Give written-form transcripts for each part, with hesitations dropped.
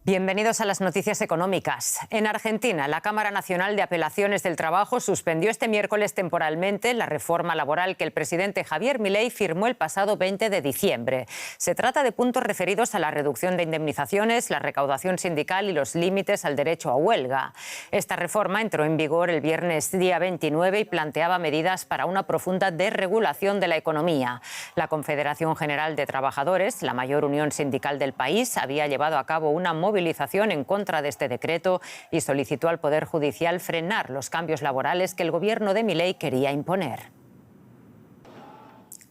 Bienvenidos a las noticias económicas. En Argentina, la Cámara Nacional de Apelaciones del Trabajo suspendió este miércoles temporalmente la reforma laboral que el presidente Javier Milei firmó el pasado 20 de diciembre. Se trata de puntos referidos a la reducción de indemnizaciones, la recaudación sindical y los límites al derecho a huelga. Esta reforma entró en vigor el viernes día 29 y planteaba medidas para una profunda desregulación de la economía. La Confederación General de Trabajadores, la mayor unión sindical del país, había llevado a cabo una movilización en contra de este decreto y solicitó al Poder Judicial frenar los cambios laborales que el gobierno de Milei quería imponer.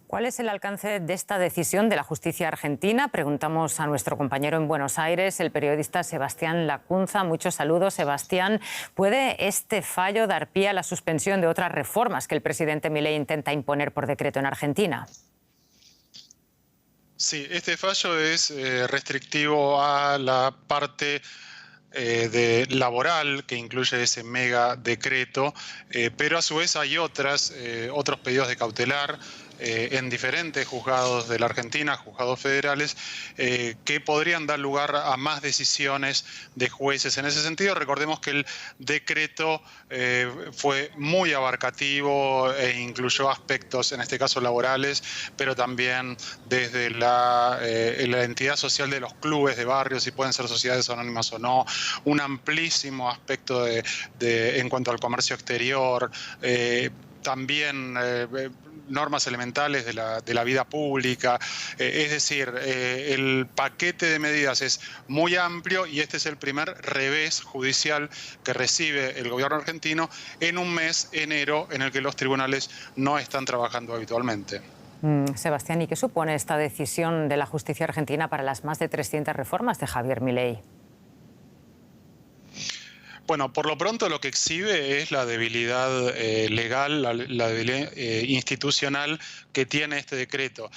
¿Cuál es el alcance de esta decisión de la justicia argentina? Preguntamos a nuestro compañero en Buenos Aires, el periodista Sebastián Lacunza. Muchos saludos, Sebastián. ¿Puede este fallo dar pie a la suspensión de otras reformas que el presidente Milei intenta imponer por decreto en Argentina? Sí, este fallo es restrictivo a la parte laboral que incluye ese mega decreto, pero a su vez hay otros pedidos de cautelar en diferentes juzgados de la Argentina, juzgados federales, que podrían dar lugar a más decisiones de jueces. En ese sentido, recordemos que el decreto fue muy abarcativo e incluyó aspectos, en este caso laborales, pero también desde la entidad social de los clubes de barrios, si pueden ser sociedades anónimas o no, un amplísimo aspecto en cuanto al comercio exterior, también normas elementales de la vida pública. Es decir, el paquete de medidas es muy amplio y este es el primer revés judicial que recibe el gobierno argentino en un mes, enero, en el que los tribunales no están trabajando habitualmente. Sebastián, ¿y qué supone esta decisión de la justicia argentina para las más de 300 reformas de Javier Milei? Bueno, por lo pronto lo que exhibe es la debilidad legal, la debilidad institucional que tiene este decreto.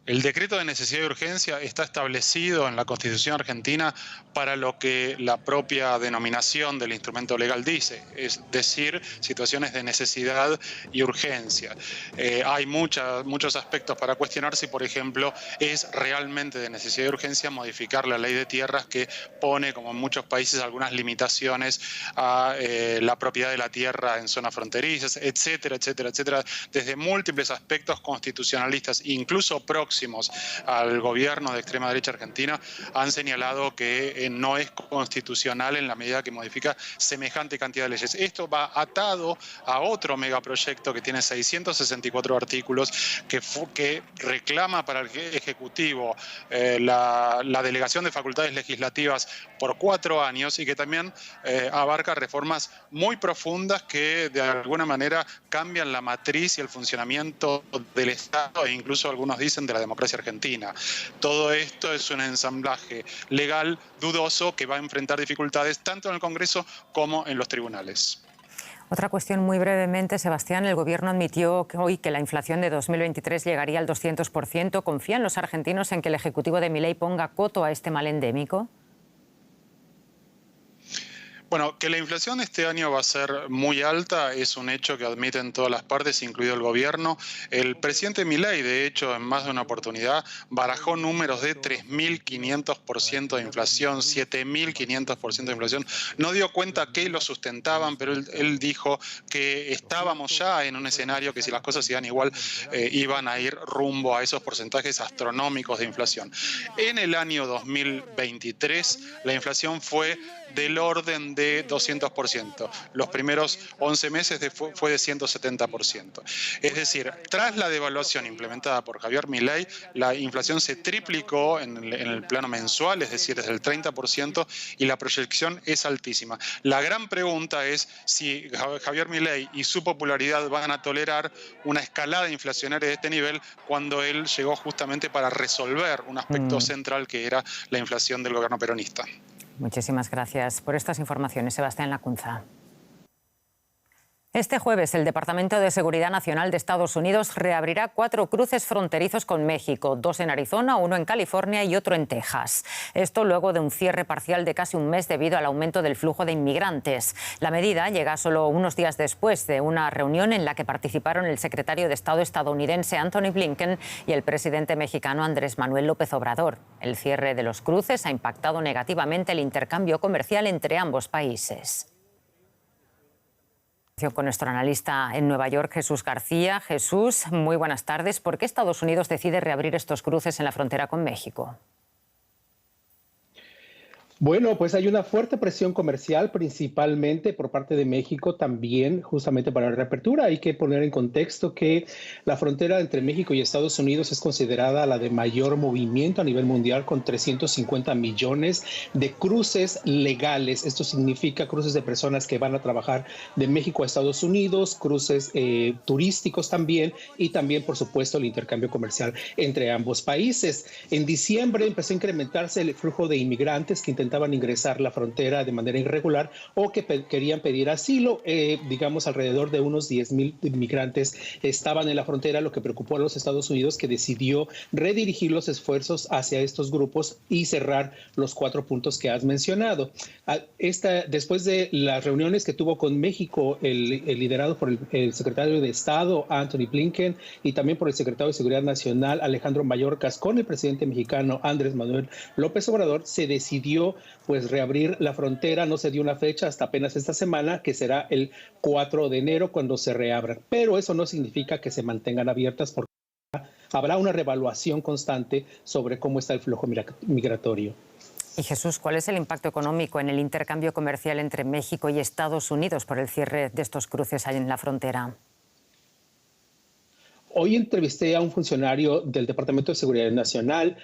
El decreto de necesidad y urgencia está establecido en la Constitución argentina para lo que la propia denominación del instrumento legal dice, es decir, situaciones de necesidad y urgencia. Hay muchos aspectos para cuestionar si, por ejemplo, es realmente de necesidad y urgencia modificar la ley de tierras que pone, como en muchos países, algunas limitaciones a la propiedad de la tierra en zonas fronterizas, etcétera, etcétera, etcétera, desde múltiples aspectos constitucionalistas, incluso próximos al gobierno de extrema derecha argentina, han señalado que no es constitucional en la medida que modifica semejante cantidad de leyes. Esto va atado a otro megaproyecto que tiene 664 artículos que reclama para el Ejecutivo la delegación de facultades legislativas por 4 años y que también abarca reformas muy profundas que de alguna manera cambian la matriz y el funcionamiento del Estado e incluso algunos dicen de la democracia argentina. Todo esto es un ensamblaje legal dudoso que va a enfrentar dificultades tanto en el Congreso como en los tribunales. Otra cuestión muy brevemente, Sebastián. El Gobierno admitió hoy que la inflación de 2023 llegaría al 200%. ¿Confían los argentinos en que el Ejecutivo de Milei ponga coto a este mal endémico? Bueno, que la inflación este año va a ser muy alta es un hecho que admiten todas las partes, incluido el gobierno. El presidente Milei, de hecho, en más de una oportunidad, barajó números de 3.500% de inflación, 7.500% de inflación. No dio cuenta que lo sustentaban, pero él dijo que estábamos ya en un escenario que si las cosas iban igual, iban a ir rumbo a esos porcentajes astronómicos de inflación. En el año 2023, la inflación fue del orden de 200%. Los primeros 11 meses fue de 170%. Es decir, tras la devaluación implementada por Javier Milei, la inflación se triplicó en el plano mensual, es decir, desde el 30%, y la proyección es altísima. La gran pregunta es si Javier Milei y su popularidad van a tolerar una escalada inflacionaria de este nivel cuando él llegó justamente para resolver un aspecto central que era la inflación del gobierno peronista. Muchísimas gracias por estas informaciones, Sebastián Lacunza. Este jueves, el Departamento de Seguridad Nacional de Estados Unidos reabrirá 4 cruces fronterizos con México, 2 en Arizona, 1 en California y otro en Texas. Esto luego de un cierre parcial de casi un mes debido al aumento del flujo de inmigrantes. La medida llega solo unos días después de una reunión en la que participaron el secretario de Estado estadounidense Antony Blinken y el presidente mexicano Andrés Manuel López Obrador. El cierre de los cruces ha impactado negativamente el intercambio comercial entre ambos países. Con nuestro analista en Nueva York, Jesús García. Jesús, muy buenas tardes. ¿Por qué Estados Unidos decide reabrir estos cruces en la frontera con México? Bueno, pues hay una fuerte presión comercial, principalmente por parte de México, también justamente para la reapertura. Hay que poner en contexto que la frontera entre México y Estados Unidos es considerada la de mayor movimiento a nivel mundial, con 350 millones de cruces legales. Esto significa cruces de personas que van a trabajar de México a Estados Unidos, cruces turísticos también, y también, por supuesto, el intercambio comercial entre ambos países. En diciembre empezó a incrementarse el flujo de inmigrantes que intentaban ingresar la frontera de manera irregular o que querían pedir asilo. Digamos, alrededor de unos 10,000 inmigrantes estaban en la frontera, lo que preocupó a los Estados Unidos, que decidió redirigir los esfuerzos hacia estos grupos y cerrar los 4 puntos que has mencionado. Después de las reuniones que tuvo con México, el liderado por el secretario de Estado, Antony Blinken, y también por el secretario de Seguridad Nacional, Alejandro Mayorkas, con el presidente mexicano, Andrés Manuel López Obrador, se decidió pues reabrir la frontera. No se dio una fecha hasta apenas esta semana, que será el 4 de enero cuando se reabran. Pero eso no significa que se mantengan abiertas, porque habrá una reevaluación constante sobre cómo está el flujo migratorio. Y Jesús, ¿cuál es el impacto económico en el intercambio comercial entre México y Estados Unidos por el cierre de estos cruces ahí en la frontera? Hoy entrevisté a un funcionario del Departamento de Seguridad Nacional,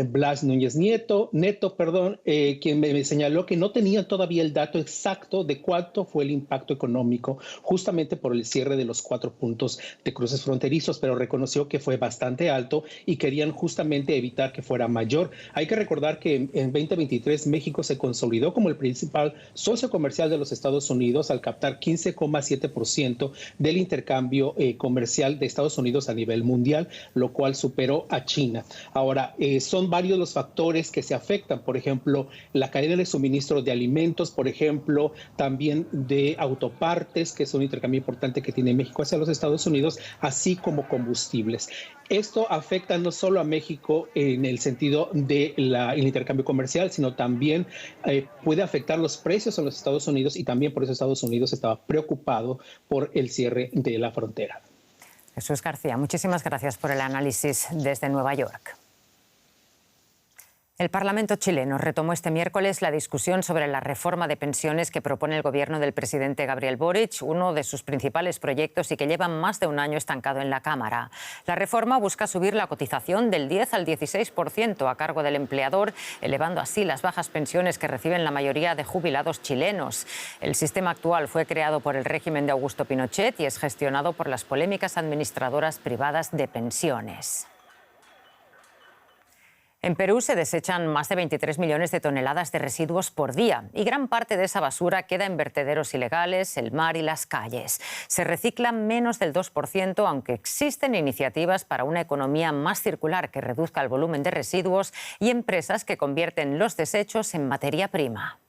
Blas Núñez Neto, quien me señaló que no tenía todavía el dato exacto de cuánto fue el impacto económico justamente por el cierre de los 4 puntos de cruces fronterizos, pero reconoció que fue bastante alto y querían justamente evitar que fuera mayor. Hay que recordar que en 2023 México se consolidó como el principal socio comercial de los Estados Unidos al captar 15,7% del intercambio comercial de Estados Unidos a nivel mundial, lo cual superó a China. Ahora, son varios los factores que se afectan, por ejemplo, la cadena de suministro de alimentos, por ejemplo, también de autopartes, que es un intercambio importante que tiene México hacia los Estados Unidos, así como combustibles. Esto afecta no solo a México en el sentido del intercambio comercial, sino también puede afectar los precios en los Estados Unidos, y también por eso Estados Unidos estaba preocupado por el cierre de la frontera. Jesús García, muchísimas gracias por el análisis desde Nueva York. El Parlamento chileno retomó este miércoles la discusión sobre la reforma de pensiones que propone el gobierno del presidente Gabriel Boric, uno de sus principales proyectos y que lleva más de un año estancado en la Cámara. La reforma busca subir la cotización del 10 al 16% a cargo del empleador, elevando así las bajas pensiones que reciben la mayoría de jubilados chilenos. El sistema actual fue creado por el régimen de Augusto Pinochet y es gestionado por las polémicas administradoras privadas de pensiones. En Perú se desechan más de 23 millones de toneladas de residuos por día y gran parte de esa basura queda en vertederos ilegales, el mar y las calles. Se recicla menos del 2%, aunque existen iniciativas para una economía más circular que reduzca el volumen de residuos y empresas que convierten los desechos en materia prima.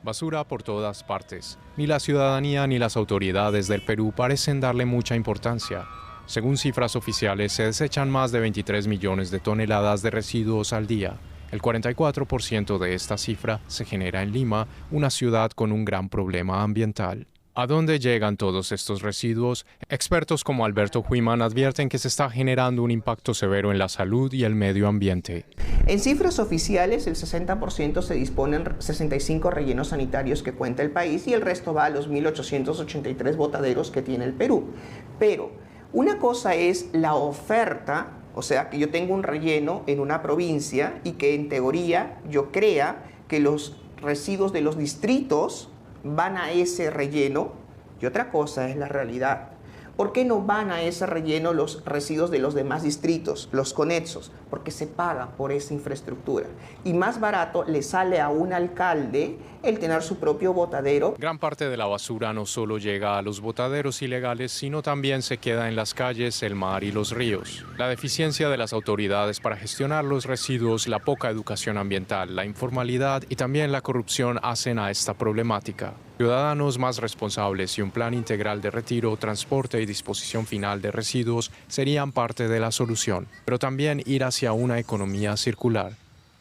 Basura por todas partes. Ni la ciudadanía ni las autoridades del Perú parecen darle mucha importancia. Según cifras oficiales, se desechan más de 23 millones de toneladas de residuos al día. El 44% de esta cifra se genera en Lima, una ciudad con un gran problema ambiental. ¿A dónde llegan todos estos residuos? Expertos como Alberto Huiman advierten que se está generando un impacto severo en la salud y el medio ambiente. En cifras oficiales, el 60% se disponen 65 rellenos sanitarios que cuenta el país y el resto va a los 1.883 botaderos que tiene el Perú. Pero una cosa es la oferta, o sea, que yo tengo un relleno en una provincia y que en teoría yo crea que los residuos de los distritos van a ese relleno, y otra cosa es la realidad. ¿Por qué no van a ese relleno los residuos de los demás distritos, los conexos? Porque se paga por esa infraestructura. Y más barato le sale a un alcalde el tener su propio botadero. Gran parte de la basura no solo llega a los botaderos ilegales, sino también se queda en las calles, el mar y los ríos. La deficiencia de las autoridades para gestionar los residuos, la poca educación ambiental, la informalidad y también la corrupción hacen a esta problemática. Ciudadanos más responsables y un plan integral de retiro, transporte y disposición final de residuos serían parte de la solución, pero también ir hacia una economía circular.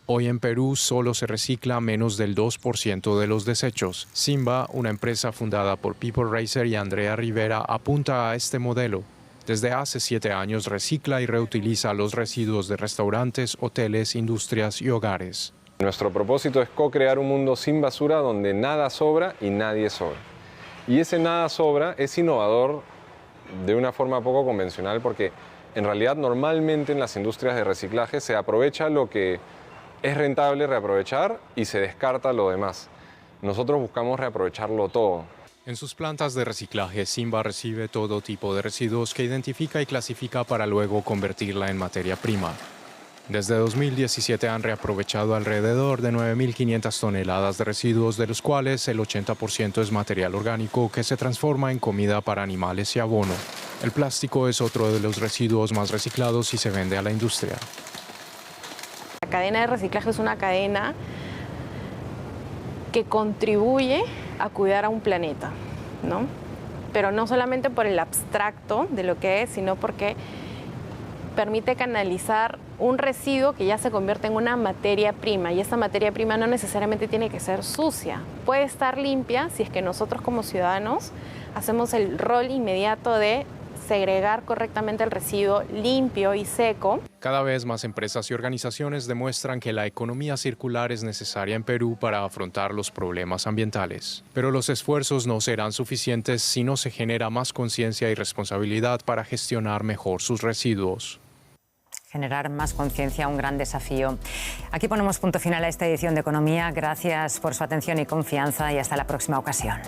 Hoy en Perú solo se recicla menos del 2% de los desechos. Simba, una empresa fundada por People Racer y Andrea Rivera, apunta a este modelo. Desde hace 7 años recicla y reutiliza los residuos de restaurantes, hoteles, industrias y hogares. Nuestro propósito es co-crear un mundo sin basura donde nada sobra y nadie sobra. Y ese nada sobra es innovador de una forma poco convencional porque en realidad normalmente en las industrias de reciclaje se aprovecha lo que es rentable reaprovechar y se descarta lo demás. Nosotros buscamos reaprovecharlo todo. En sus plantas de reciclaje, Simba recibe todo tipo de residuos que identifica y clasifica para luego convertirla en materia prima. Desde 2017 han reaprovechado alrededor de 9.500 toneladas de residuos, de los cuales el 80% es material orgánico que se transforma en comida para animales y abono. El plástico es otro de los residuos más reciclados y se vende a la industria. La cadena de reciclaje es una cadena que contribuye a cuidar a un planeta, ¿no? Pero no solamente por el abstracto de lo que es, sino porque permite canalizar un residuo que ya se convierte en una materia prima, y esa materia prima no necesariamente tiene que ser sucia, puede estar limpia si es que nosotros como ciudadanos hacemos el rol inmediato de segregar correctamente el residuo limpio y seco. Cada vez más empresas y organizaciones demuestran que la economía circular es necesaria en Perú para afrontar los problemas ambientales. Pero los esfuerzos no serán suficientes si no se genera más conciencia y responsabilidad para gestionar mejor sus residuos. Generar más conciencia, un gran desafío. Aquí ponemos punto final a esta edición de Economía. Gracias por su atención y confianza y hasta la próxima ocasión.